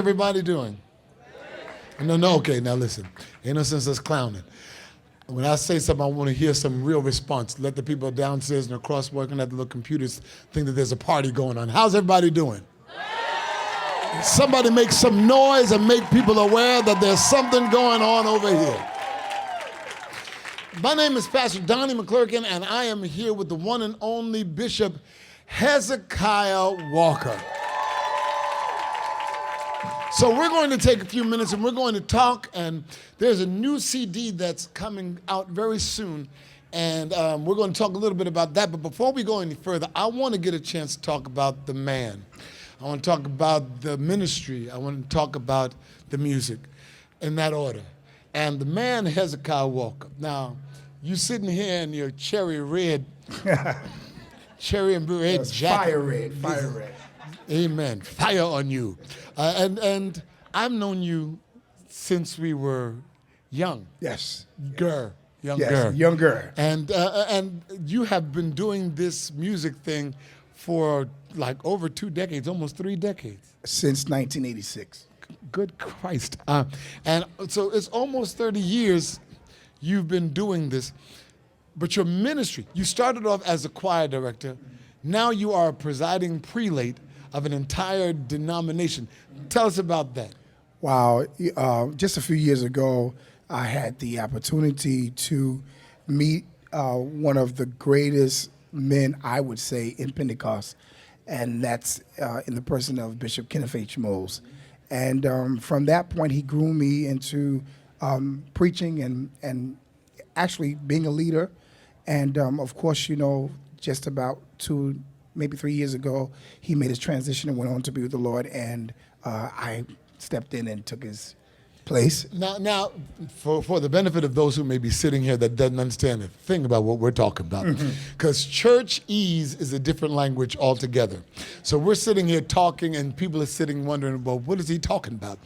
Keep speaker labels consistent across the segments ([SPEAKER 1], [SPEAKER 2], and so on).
[SPEAKER 1] Everybody doing? No, okay, now listen. Ain't no sense us clowning. When I say something, I want to hear some real response. Let the people downstairs and across working at the little computers think that there's a party going on. How's everybody doing? Somebody make some noise and make people aware that there's something going on over here. My name is Pastor Donnie McClurkin, and I am here with the one and only Bishop Hezekiah Walker. So we're going to take a few minutes and we're going to talk, and there's a new CD that's coming out very soon, and we're going to talk a little bit about that. But before we go any further, I want to get a chance to talk about the man. I want to talk about the ministry. I want to talk about the music in that order. And the man, Hezekiah Walker. Now, you sitting here in your cherry red jacket.
[SPEAKER 2] Fire red.
[SPEAKER 1] Amen. Fire on you. And I've known you since we were young.
[SPEAKER 2] Yes.
[SPEAKER 1] Younger. And you have been doing this music thing for like over 2 decades, almost 3 decades.
[SPEAKER 2] Since 1986.
[SPEAKER 1] Good Christ. And so it's almost 30 years you've been doing this. But your ministry, you started off as a choir director. Now you are a presiding prelate of an entire denomination. Tell us about that.
[SPEAKER 2] Wow. Just a few years ago, I had the opportunity to meet one of the greatest men, I would say, in Pentecost, and that's in the person of Bishop Kenneth H. Moles. And from that point, he grew me into preaching and actually being a leader. And of course, you know, just about 2, maybe 3 years ago, he made his transition and went on to be with the Lord, and I stepped in and took his place.
[SPEAKER 1] Now, for the benefit of those who may be sitting here that doesn't understand a thing about what we're talking about, because churchese is a different language altogether. So we're sitting here talking, and people are sitting wondering, well, what is he talking about?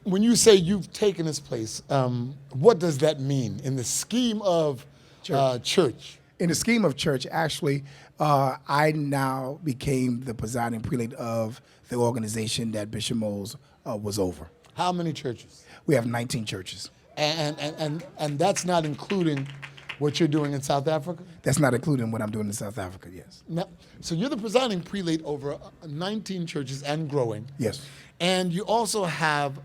[SPEAKER 1] When you say you've taken his place, what does that mean in the scheme of church?
[SPEAKER 2] In the scheme of church, actually, I now became the presiding prelate of the organization that Bishop Moles was over.
[SPEAKER 1] How many churches?
[SPEAKER 2] We have 19 churches.
[SPEAKER 1] And that's not including what you're doing in South Africa?
[SPEAKER 2] That's not including what I'm doing in South Africa, yes.
[SPEAKER 1] Now, so you're the presiding prelate over 19 churches and growing.
[SPEAKER 2] Yes.
[SPEAKER 1] And you also have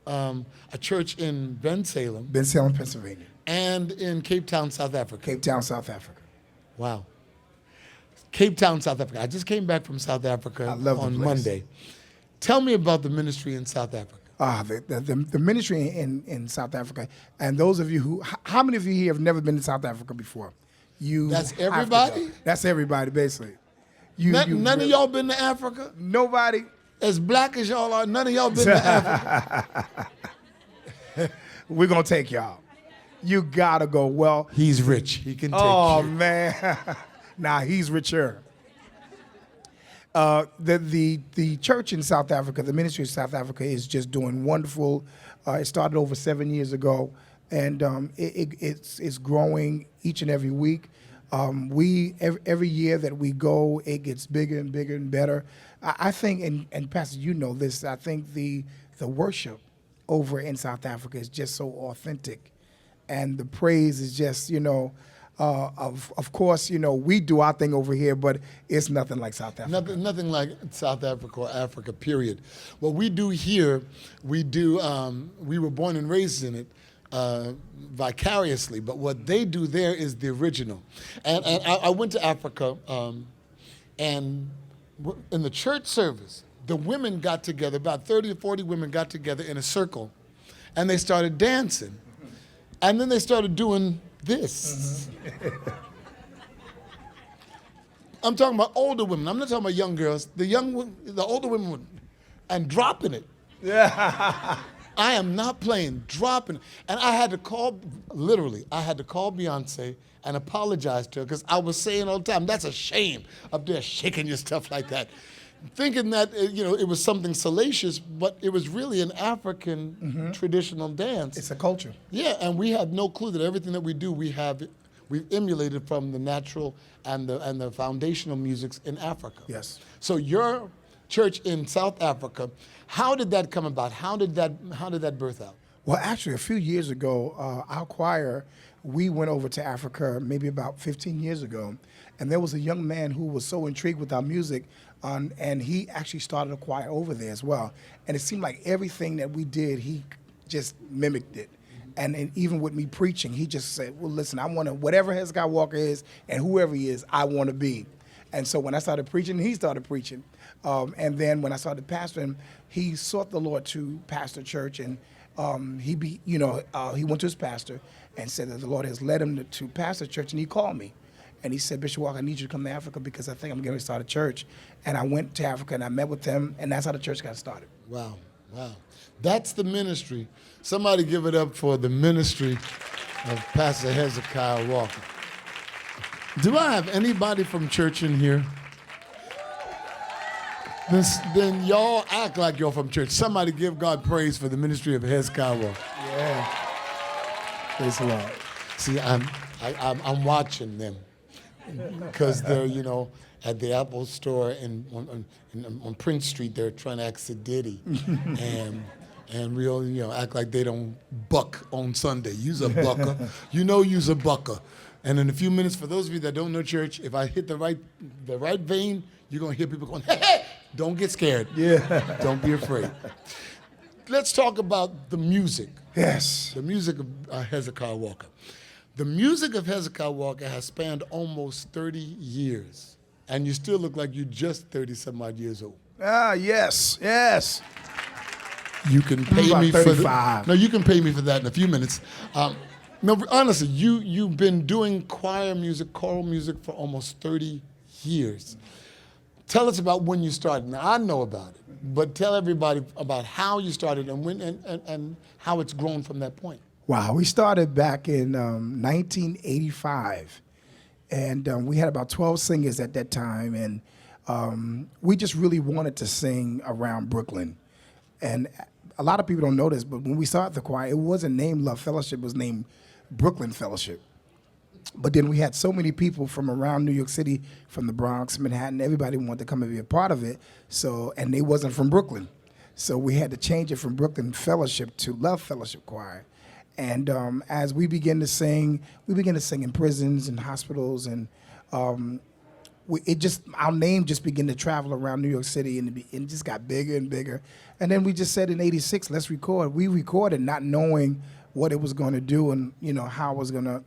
[SPEAKER 1] a church in Bensalem,
[SPEAKER 2] Pennsylvania.
[SPEAKER 1] And in Cape Town, South Africa.
[SPEAKER 2] Cape Town, South Africa.
[SPEAKER 1] Wow. Cape Town, South Africa. I just came back from South Africa on Monday. Tell me about the ministry in South Africa.
[SPEAKER 2] The ministry in South Africa, and those of you how many of you here have never been to South Africa before?
[SPEAKER 1] That's everybody?
[SPEAKER 2] That's everybody, basically.
[SPEAKER 1] None of y'all been to Africa?
[SPEAKER 2] Nobody.
[SPEAKER 1] As black as y'all are, none of y'all been to Africa?
[SPEAKER 2] We're going to take y'all. You got to go. Well,
[SPEAKER 1] he's rich. He can take you.
[SPEAKER 2] Oh, man. Nah, he's richer. The church in South Africa, the ministry in South Africa is just doing wonderful. It started over 7 years ago, and it's growing each and every week. Every year that we go, it gets bigger and bigger and better. I think, and Pastor, you know this, I think the worship over in South Africa is just so authentic. And the praise is just, you know, of course, you know, we do our thing over here, but it's nothing like South Africa.
[SPEAKER 1] Nothing like South Africa or Africa, period. What we do here, we were born and raised in it vicariously, but what they do there is the original. And I went to Africa, and in the church service, the women got together, about 30 or 40 women got together in a circle, and they started dancing. And then they started doing this. I'm talking about older women. I'm not talking about young girls. The older women, and dropping it. Yeah. I am not playing, dropping it. And I had to call Beyonce and apologize to her because I was saying all the time, that's a shame up there shaking your stuff like that. Thinking that it was something salacious, but it was really an African traditional dance.
[SPEAKER 2] It's a culture.
[SPEAKER 1] Yeah, and we had no clue that everything that we do, we've emulated from the natural and the foundational musics in Africa.
[SPEAKER 2] Yes.
[SPEAKER 1] So your church in South Africa. How did that come about? How did that birth out?
[SPEAKER 2] Well, actually, a few years ago, our choir, we went over to Africa maybe about 15 years ago, and there was a young man who was so intrigued with our music, and he actually started a choir over there as well. And it seemed like everything that we did, he just mimicked it. And even with me preaching, he just said, well, listen, I want to, whatever Hezekiah Walker is and whoever he is, I want to be. And so when I started preaching, he started preaching. And then when I started pastoring, he sought the Lord to pastor church, and he went to his pastor and said that the Lord has led him to pastor church, and he called me. And he said, Bishop Walker, I need you to come to Africa because I think I'm going to start a church. And I went to Africa and I met with them, and that's how the church got started.
[SPEAKER 1] Wow, wow. That's the ministry. Somebody give it up for the ministry of Pastor Hezekiah Walker. Do I have anybody from church in here? Then y'all act like you're from church. Somebody give God praise for the ministry of Hezekiah Walker.
[SPEAKER 2] Yeah. Praise the Lord.
[SPEAKER 1] See, I'm watching them because they're, at the Apple store on Prince Street. They're trying to exit Diddy, and we'll act like they don't buck on Sunday. Use a bucker, use a bucker. And in a few minutes, for those of you that don't know church, if I hit the right vein, you're gonna hear people going, "Hey, hey!" Don't get scared.
[SPEAKER 2] Yeah.
[SPEAKER 1] Don't be afraid. Let's talk about the music.
[SPEAKER 2] Yes.
[SPEAKER 1] The music of Hezekiah Walker. The music of Hezekiah Walker has spanned almost 30 years, and you still look like you're just 30-some-odd years old.
[SPEAKER 2] Ah, yes, yes.
[SPEAKER 1] You can pay
[SPEAKER 2] About
[SPEAKER 1] me
[SPEAKER 2] 35.
[SPEAKER 1] No, you can pay me for that in a few minutes. No, honestly, you've been doing choir music, choral music for almost 30 years. Tell us about when you started. Now, I know about it, but tell everybody about how you started and when and how it's grown from that point.
[SPEAKER 2] Wow, we started back in 1985, and we had about 12 singers at that time, and we just really wanted to sing around Brooklyn. And a lot of people don't know this, but when we started the choir, it wasn't named Love Fellowship, it was named Brooklyn Fellowship. But then we had so many people from around New York City, from the Bronx, Manhattan, everybody wanted to come and be a part of it, and they wasn't from Brooklyn. So we had to change it from Brooklyn Fellowship to Love Fellowship Choir. And as we began to sing in prisons and hospitals, and our name just began to travel around New York City, and it just got bigger and bigger. And then we just said in '86, let's record. We recorded not knowing what it was going to do and how it was going to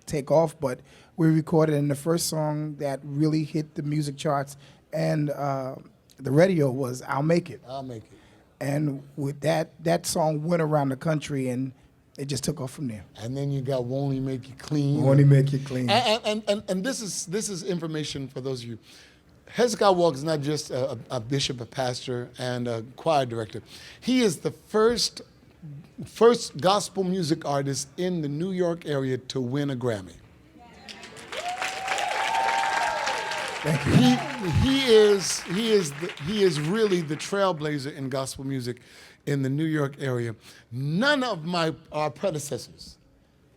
[SPEAKER 2] take off, but we recorded, and the first song that really hit the music charts and the radio was "I'll Make It."
[SPEAKER 1] I'll make it.
[SPEAKER 2] And with that song went around the country, and it just took off from there.
[SPEAKER 1] And then you got "Won't He Make You Clean."
[SPEAKER 2] Won't He Make You Clean?
[SPEAKER 1] And this is information for those of you. Hezekiah Walker is not just a bishop, a pastor, and a choir director. He is the first gospel music artist in the New York area to win a Grammy.
[SPEAKER 2] Thank you.
[SPEAKER 1] He is really the trailblazer in gospel music in the New York area. None of our predecessors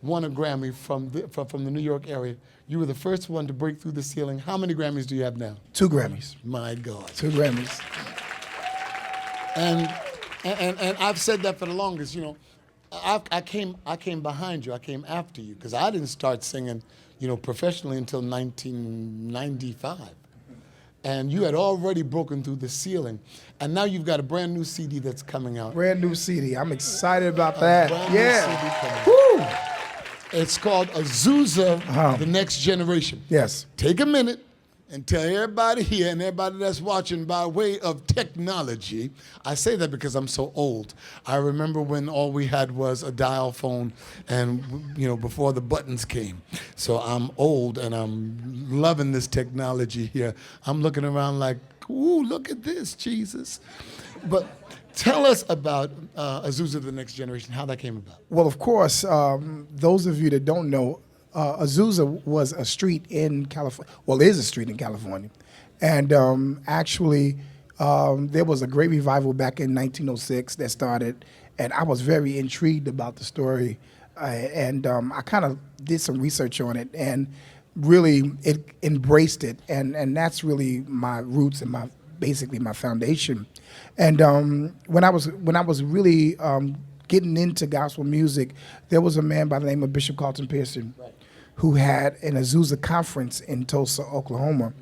[SPEAKER 1] won a Grammy from the New York area. You were the first one to break through the ceiling. How many Grammys do you have now?
[SPEAKER 2] 2 Grammys.
[SPEAKER 1] My God.
[SPEAKER 2] 2 Grammys.
[SPEAKER 1] And I've said that for the longest. I came behind you. I came after you because I didn't start singing, professionally until 1995. And you had already broken through the ceiling. And now you've got a brand new CD that's coming out.
[SPEAKER 2] Brand new CD. I'm excited about that.
[SPEAKER 1] Brand new
[SPEAKER 2] Yeah.
[SPEAKER 1] CD coming out.
[SPEAKER 2] Woo!
[SPEAKER 1] It's called Azusa the Next Generation.
[SPEAKER 2] Yes.
[SPEAKER 1] Take a minute and tell everybody here and everybody that's watching by way of technology. I say that because I'm so old. I remember when all we had was a dial phone and, before the buttons came. So I'm old and I'm loving this technology here. I'm looking around like, ooh, look at this, Jesus. But tell us about Azusa the Next Generation, how that came about.
[SPEAKER 2] Well, of course, those of you that don't know, Azusa was a street in California. Well, it is a street in California. And actually, there was a great revival back in 1906 that started, and I was very intrigued about the story. And I kind of did some research on it, and really it embraced it. And that's really my roots and my basically my foundation. And when I was really getting into gospel music, there was a man by the name of Bishop Carlton Pearson, who had an Azusa conference in Tulsa, Oklahoma.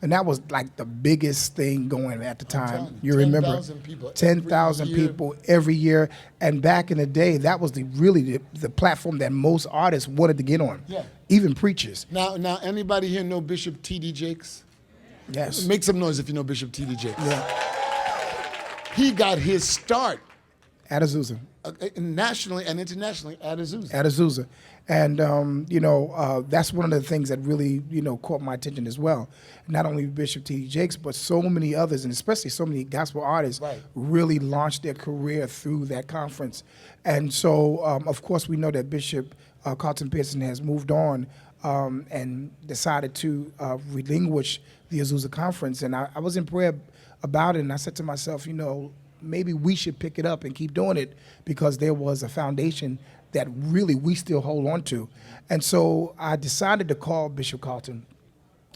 [SPEAKER 2] And that was like the biggest thing going at the time. You remember?
[SPEAKER 1] 10,000 people.
[SPEAKER 2] 10,000 people every year. And back in the day, that was really the platform that most artists wanted to get on.
[SPEAKER 1] Yeah.
[SPEAKER 2] Even preachers.
[SPEAKER 1] Now, anybody here know Bishop T.D. Jakes?
[SPEAKER 2] Yes.
[SPEAKER 1] Make some noise if you know Bishop T.D. Jakes.
[SPEAKER 2] Yeah.
[SPEAKER 1] He got his start
[SPEAKER 2] At Azusa.
[SPEAKER 1] Nationally and internationally at Azusa.
[SPEAKER 2] At Azusa. And, that's one of the things that really, caught my attention as well. Not only Bishop T.D. Jakes, but so many others, and especially so many gospel artists really launched their career through that conference. And so, of course, we know that Bishop Carlton Pearson has moved on and decided to relinquish the Azusa conference. And I was in prayer about it, and I said to myself, maybe we should pick it up and keep doing it, because there was a foundation that really we still hold on to. And so I decided to call Bishop Carlton,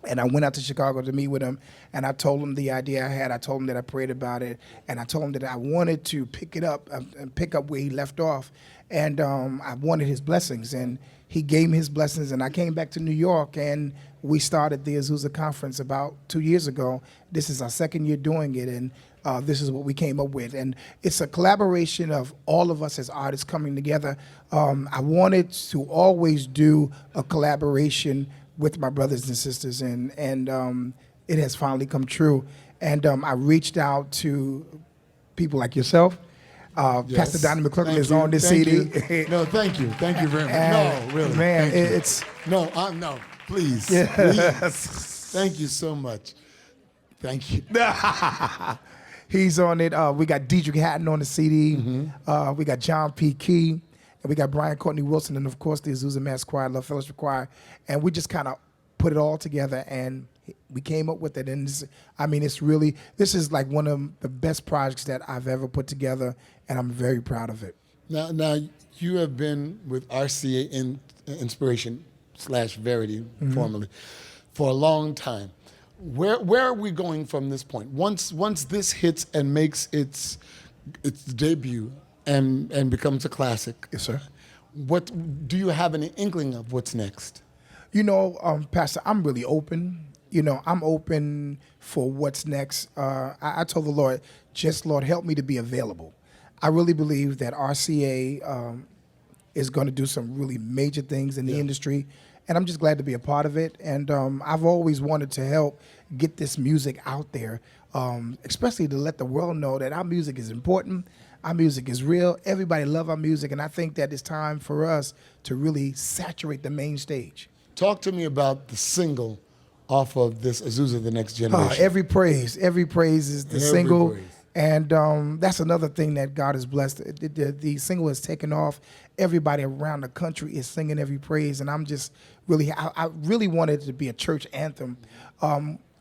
[SPEAKER 2] and I went out to Chicago to meet with him, and I told him the idea I had. I told him that I prayed about it, and I told him that I wanted to pick it up and pick up where he left off, and I wanted his blessings. And he gave me his blessings, and I came back to New York, and we started the Azusa Conference about 2 years ago. This is our second year doing it, and this is what we came up with. And it's a collaboration of all of us as artists coming together. I wanted to always do a collaboration with my brothers and sisters, and it has finally come true. And I reached out to people like yourself. Pastor Donnie McClurkin is on this CD.
[SPEAKER 1] No, thank you. Thank you very much. No, really.
[SPEAKER 2] Man,
[SPEAKER 1] thank you.
[SPEAKER 2] it's...
[SPEAKER 1] No, please.
[SPEAKER 2] Yeah.
[SPEAKER 1] Please. Thank you so much. Thank you.
[SPEAKER 2] He's on it. We got Dietrich Hatton on the CD. We got John P. Key. And we got Brian Courtney Wilson. And, of course, the Azusa Mass Choir, Love Fellowship Choir. And we just kind of put it all together, and we came up with it. And this is like one of the best projects that I've ever put together, and I'm very proud of it.
[SPEAKER 1] Now you have been with RCA Inspiration / Verity, formerly, for a long time. Where are we going from this point? Once this hits and makes its debut and becomes a classic.
[SPEAKER 2] Yes, sir.
[SPEAKER 1] What do you have any inkling of what's next?
[SPEAKER 2] Pastor, I'm really open. I'm open for what's next. I told the Lord, Lord, help me to be available. I really believe that RCA is going to do some really major things in the industry, and I'm just glad to be a part of it. And I've always wanted to help get this music out there, especially to let the world know that our music is important, our music is real, everybody love our music, and I think that it's time for us to really saturate the main stage.
[SPEAKER 1] Talk to me about the single off of this Azusa the Next Generation.
[SPEAKER 2] Every praise is the single.
[SPEAKER 1] Praise.
[SPEAKER 2] And that's another thing that God has blessed. The single has taken off. Everybody around the country is singing Every Praise, and I'm just really, I really wanted it to be a church anthem.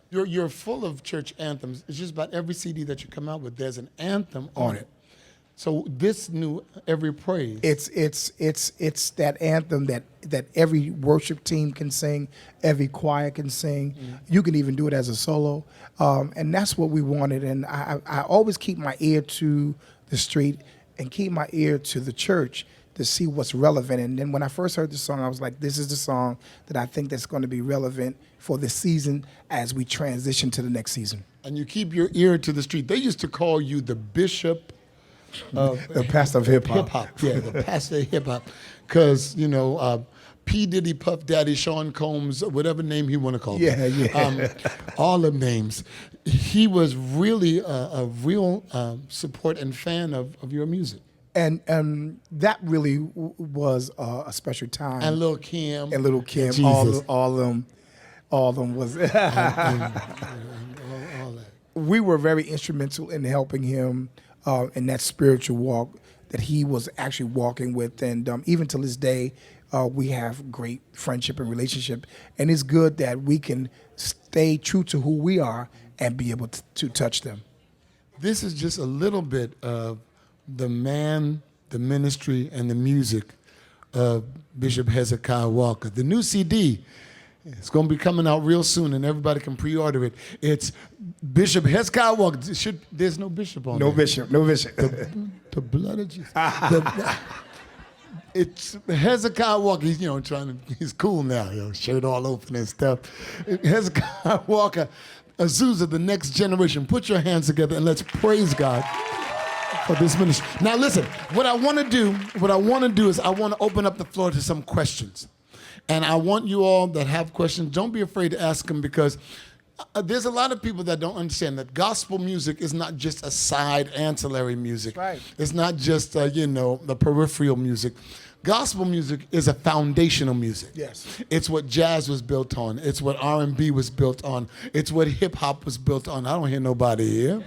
[SPEAKER 1] You're full of church anthems. It's just about every CD that you come out with, there's an anthem on it. So this new Every Praise.
[SPEAKER 2] It's that anthem that every worship team can sing, every choir can sing. You can even do it as a solo, and that's what we wanted. And I always keep my ear to the street and keep my ear to the church to see what's relevant. And then when I first heard the song, I was like, this is the song that I think that's going to be relevant for this season as we transition to the next season.
[SPEAKER 1] And you keep your ear to the street. They used to call you the bishop of
[SPEAKER 2] the pastor of hip hop.
[SPEAKER 1] Yeah, the pastor of hip hop. Because, P. Diddy, Puff Daddy, Sean Combs, whatever name he want to call
[SPEAKER 2] Yeah.
[SPEAKER 1] all the names. He was really a real support and fan of your music.
[SPEAKER 2] And that really was a special time.
[SPEAKER 1] And Lil' Kim.
[SPEAKER 2] And Lil' Kim.
[SPEAKER 1] Jesus.
[SPEAKER 2] All them was.
[SPEAKER 1] all that.
[SPEAKER 2] We were very instrumental in helping him in that spiritual walk that he was actually walking with. And even to this day, we have great friendship and relationship. And it's good that we can stay true to who we are and be able to touch them.
[SPEAKER 1] This is just a little bit of the man, the ministry, and the music of Bishop Hezekiah Walker. The new CD It's going to be coming out real soon, and everybody can pre-order it. It's Bishop Hezekiah Walker. There's no bishop on
[SPEAKER 2] No
[SPEAKER 1] there.
[SPEAKER 2] bishop, no bishop.
[SPEAKER 1] The blood of Jesus. It's Hezekiah Walker. He's, he's cool now, shirt all open and stuff. Hezekiah Walker, Azusa the Next Generation. Put your hands together and let's praise God for this ministry. Now listen, what I want to do is I want to open up the floor to some questions. And I want you all that have questions, don't be afraid to ask them, because there's a lot of people that don't understand that gospel music is not just a side ancillary music.
[SPEAKER 2] Right.
[SPEAKER 1] It's not just, the peripheral music. Gospel music is a foundational music. Yes. It's what jazz was built on. It's what R&B was built on. It's what hip hop was built on. I don't hear nobody here.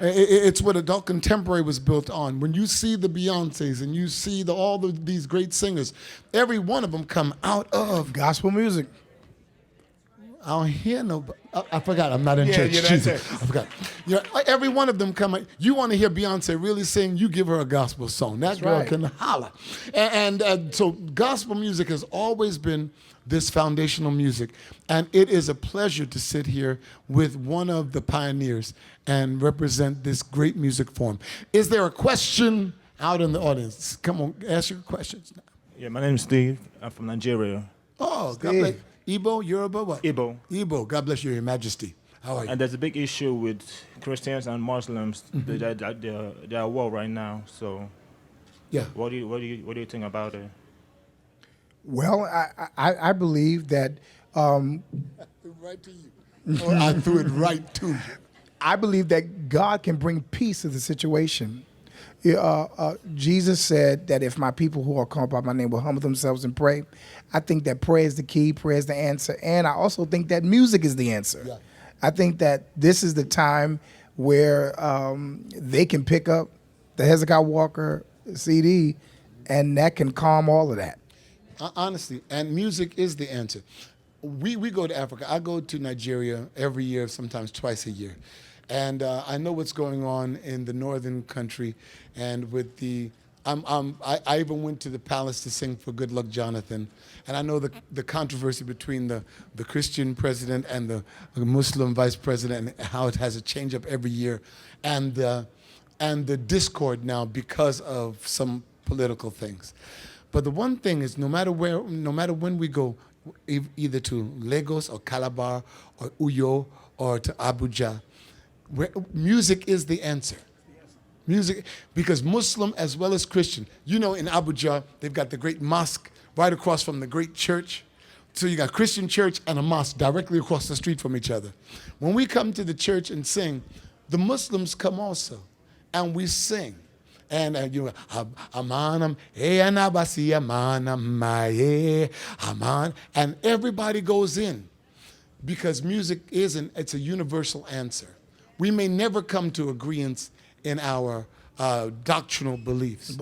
[SPEAKER 1] It's what adult contemporary was built on. When you see the Beyoncés and you see these great singers, every one of them come out of
[SPEAKER 2] Gospel music.
[SPEAKER 1] I don't hear nobody. I forgot. I'm not in church. Jesus. I forgot. Every one of them come out. You want to hear Beyonce really sing, you give her a gospel song. That girl can holler. And so gospel music has always been this foundational music. And it is a pleasure to sit here with one of the pioneers and represent this great music form. Is there a question out in the audience? Come on, ask your questions now.
[SPEAKER 3] Yeah, my name is Steve. I'm from Nigeria.
[SPEAKER 1] Oh, God bless. Igbo, Yoruba, what?
[SPEAKER 3] Igbo.
[SPEAKER 1] Igbo. God bless you, Your Majesty. How are you?
[SPEAKER 3] And there's a big issue with Christians and Muslims. They're at war right now. So,
[SPEAKER 1] yeah.
[SPEAKER 3] What do you think about it?
[SPEAKER 2] Well, I believe that.
[SPEAKER 1] Right to you. Or I threw it right to you.
[SPEAKER 2] I believe that God can bring peace to the situation. Jesus said that if my people who are called by my name will humble themselves and pray, I think that prayer is the key, prayer is the answer, and I also think that music is the answer. Yeah. I think that this is the time where they can pick up the Hezekiah Walker CD, and that can calm all of that.
[SPEAKER 1] Honestly, and music is the answer. We go to Africa. I go to Nigeria every year, sometimes twice a year. And I know what's going on in the northern country, and with I even went to the palace to sing for Good Luck Jonathan, and I know the controversy between the Christian president and the Muslim vice president, and how it has a change up every year, and the discord now because of some political things. But the one thing is, no matter when we go, either to Lagos or Calabar or Uyo or to Abuja, music is the answer. Music, because Muslim as well as Christian. In Abuja, they've got the great mosque right across from the great church. So you got Christian church and a mosque directly across the street from each other. When we come to the church and sing, the Muslims come also, and we sing. And amanam, anabasi amanam maye aman, and everybody goes in, because music it's a universal answer. We may never come to agreement in our doctrinal beliefs.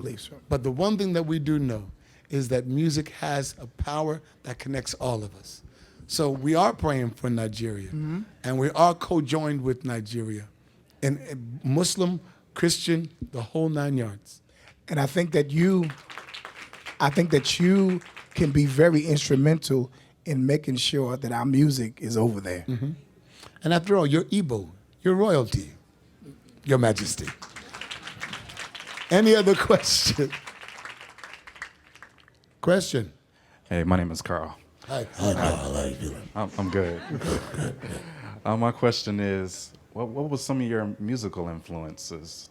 [SPEAKER 1] But the one thing that we do know is that music has a power that connects all of us. So we are praying for Nigeria, and we are co-joined with Nigeria, and Muslim, Christian, the whole 9 yards.
[SPEAKER 2] And I think that you can be very instrumental in making sure that our music is over there.
[SPEAKER 1] Mm-hmm. And after all, you're Igbo. You're royalty, Your Majesty. Any other question? Question?
[SPEAKER 4] Hey, my name is Carl.
[SPEAKER 1] Hi, Carl. How are you feeling?
[SPEAKER 4] I'm good. My question is, what was some of your musical influences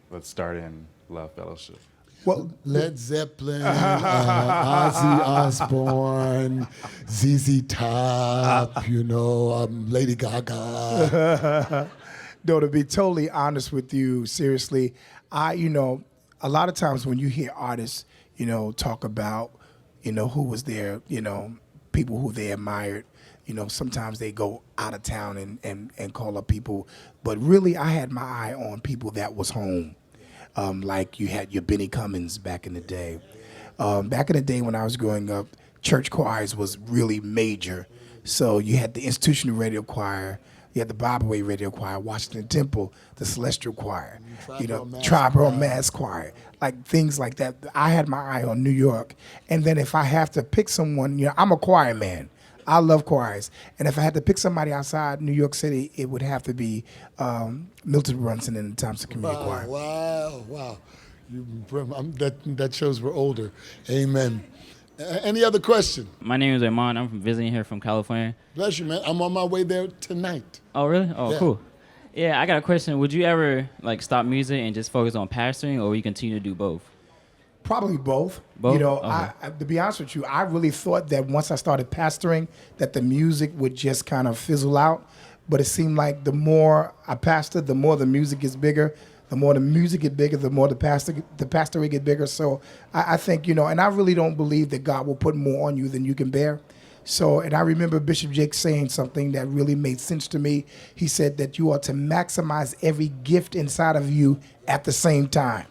[SPEAKER 4] that started in Love Fellowship?
[SPEAKER 1] Well, Led Zeppelin, Ozzy Osbourne, ZZ Top, Lady Gaga.
[SPEAKER 2] No, to be totally honest with you, seriously, a lot of times when you hear artists, talk about, who was there, people who they admired, sometimes they go out of town and call up people. But really, I had my eye on people that was home. Like you had your Benny Cummins back in the day. Back in the day when I was growing up, church choirs was really major. So you had the Institutional Radio Choir, you had the Bible Way Radio Choir, Washington Temple, the Celestial Choir, Tribal Mass Choir, like things like that. I had my eye on New York. And then if I have to pick someone, I'm a choir man. I love choirs. And if I had to pick somebody outside New York City, it would have to be Milton Brunson in the Thompson Community Choir.
[SPEAKER 1] Wow. That shows we're older. Amen. Any other question?
[SPEAKER 5] My name is Armand. I'm visiting here from California.
[SPEAKER 1] Bless you, man. I'm on my way there tonight.
[SPEAKER 5] Oh, really? Oh,
[SPEAKER 1] Yeah.
[SPEAKER 5] cool. Yeah, I got a question. Would you ever stop music and just focus on pastoring, or will you continue to do both?
[SPEAKER 2] Probably both.
[SPEAKER 5] Both?
[SPEAKER 2] You know,
[SPEAKER 5] Okay.
[SPEAKER 2] to be honest with you, I really thought that once I started pastoring, that the music would just kind of fizzle out. But it seemed like the more I pastored, the more the music gets bigger. The more the music get bigger, the more the pastorate get bigger. So I think, and I really don't believe that God will put more on you than you can bear. So, and I remember Bishop Jake saying something that really made sense to me. He said that you are to maximize every gift inside of you at the same time.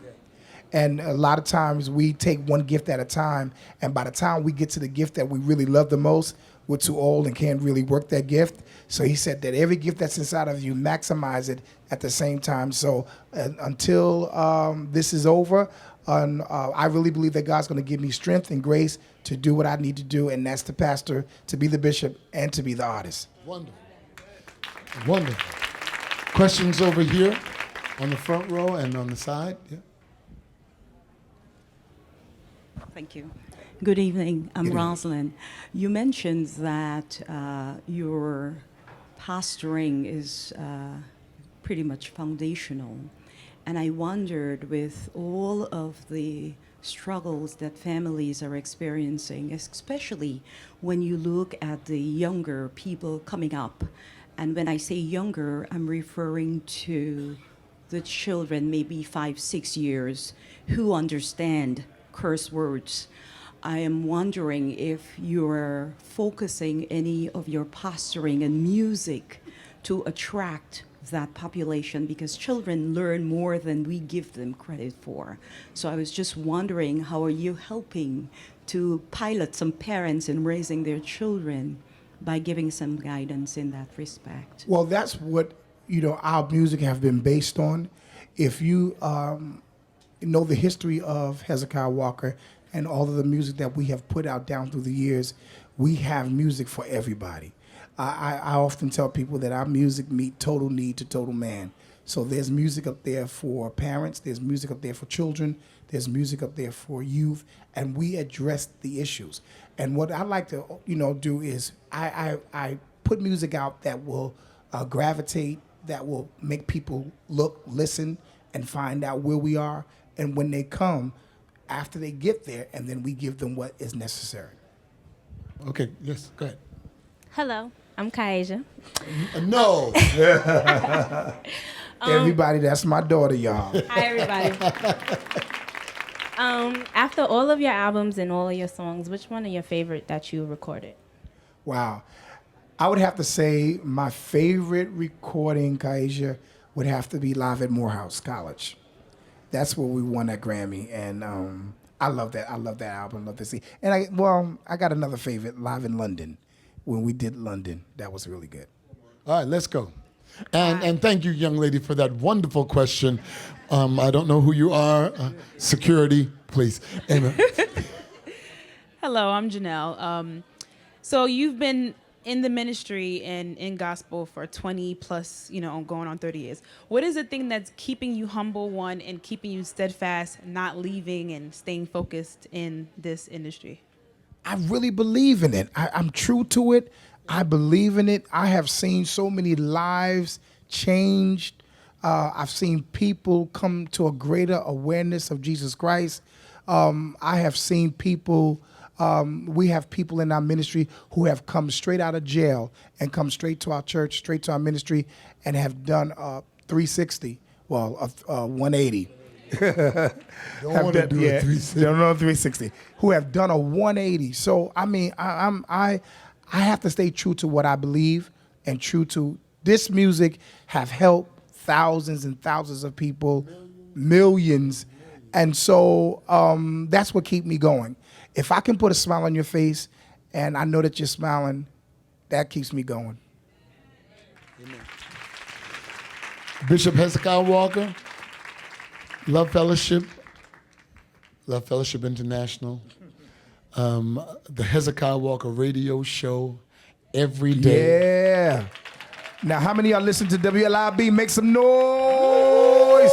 [SPEAKER 2] And a lot of times we take one gift at a time, and by the time we get to the gift that we really love the most, we're too old and can't really work that gift. So he said that every gift that's inside of you, maximize it at the same time. So until this is over, I really believe that God's going to give me strength and grace to do what I need to do, and that's to pastor, to be the bishop, and to be the artist.
[SPEAKER 1] Wonderful. Questions over here on the front row and on the side? Yeah.
[SPEAKER 6] Thank you. Good evening. I'm Rosalind. You mentioned that your pastoring is pretty much foundational. And I wondered, with all of the struggles that families are experiencing, especially when you look at the younger people coming up. And when I say younger, I'm referring to the children, maybe 5, 6 years, who understand curse words. I am wondering if you're focusing any of your pastoring and music to attract that population, because children learn more than we give them credit for. So I was just wondering, how are you helping to pilot some parents in raising their children by giving some guidance in that respect?
[SPEAKER 2] Well, that's what, our music have been based on. If you know the history of Hezekiah Walker and all of the music that we have put out down through the years, we have music for everybody. I often tell people that our music meet total need to total man. So there's music up there for parents, there's music up there for children, there's music up there for youth, and we address the issues. And what I like to, do is I put music out that will gravitate, that will make people look, listen, and find out where we are. And when they come, after they get there, and then we give them what is necessary.
[SPEAKER 1] Okay, yes, go ahead.
[SPEAKER 7] Hello, I'm Kaija.
[SPEAKER 1] No.
[SPEAKER 2] Everybody, that's my daughter, y'all.
[SPEAKER 7] Hi, everybody. After all of your albums and all of your songs, which one are your favorite that you recorded?
[SPEAKER 2] Wow. I would have to say my favorite recording, Kaija, would have to be Live at Morehouse College. That's where we won that Grammy, and I love that. I love that album. Love to see. And I got another favorite, Live in London, when we did London. That was really good.
[SPEAKER 1] All right, let's go. And thank you, young lady, for that wonderful question. I don't know who you are. Security, please. Amen.
[SPEAKER 8] Hello, I'm Janelle. So you've been in the ministry and in gospel for 20 plus, going on 30 years. What is the thing that's keeping you humble, one, and keeping you steadfast, not leaving and staying focused in this industry?
[SPEAKER 2] I really believe in it. I'm true to it. I believe in it. I have seen so many lives changed. I've seen people come to a greater awareness of Jesus Christ. I have seen people, we have people in our ministry who have come straight out of jail and come straight to our church, straight to our ministry, and have done 360, 180.
[SPEAKER 1] Don't want to do a 360.
[SPEAKER 2] Don't know 360. Who have done a 180. So I have to stay true to what I believe and true to this music. Have helped thousands and thousands of people, millions, and so that's what keeps me going. If I can put a smile on your face, and I know that you're smiling, that keeps me going.
[SPEAKER 1] Amen. Bishop Hezekiah Walker, Love Fellowship International, the Hezekiah Walker radio show, every day.
[SPEAKER 2] Yeah. Now, how many of y'all listen to WLIB? Make some noise.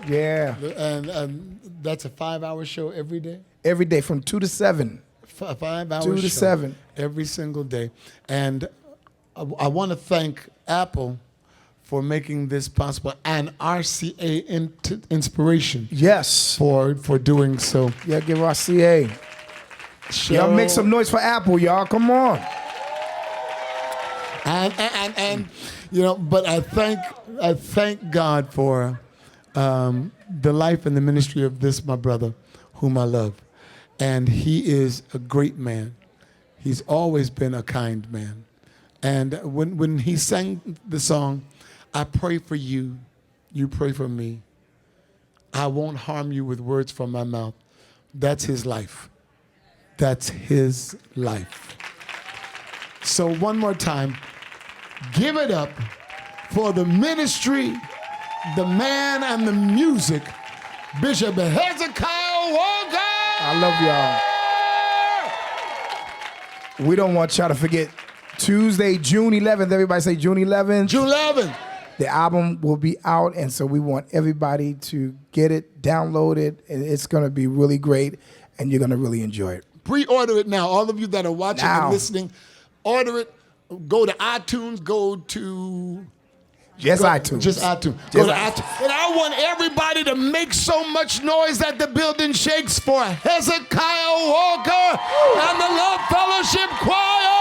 [SPEAKER 2] Yeah.
[SPEAKER 1] And that's a 5-hour show every day?
[SPEAKER 2] Every day from 2 to 7.
[SPEAKER 1] 5 hours
[SPEAKER 2] 2 to 7.
[SPEAKER 1] every single day. And I want to thank Apple for making this possible, and RCA Inspiration
[SPEAKER 2] Yes.
[SPEAKER 1] for doing so.
[SPEAKER 2] Yeah, give RCA. Y'all make some noise for Apple, y'all. Come on.
[SPEAKER 1] And you know, but I thank God for the life and the ministry of this my brother, whom I love, and he is a great man. He's always been a kind man, and when he sang the song, I pray for you, you pray for me. I won't harm you with words from my mouth. That's his life. That's his life. So one more time, give it up for the ministry, the man, and the music, Bishop Hezekiah Walker.
[SPEAKER 2] I love y'all. We don't want y'all to forget Tuesday, June 11th. Everybody say June 11th.
[SPEAKER 1] June 11th.
[SPEAKER 2] The album will be out, and so we want everybody to get it, download it, and it's going to be really great, and you're going to really enjoy it.
[SPEAKER 1] Pre-order it now. All of you that are watching
[SPEAKER 2] Now.
[SPEAKER 1] and listening, order it. Go to iTunes. Go to
[SPEAKER 2] iTunes.
[SPEAKER 1] Just iTunes. Go to iTunes. And I want everybody to make so much noise that the building shakes for Hezekiah Walker and the Love Fellowship Choir.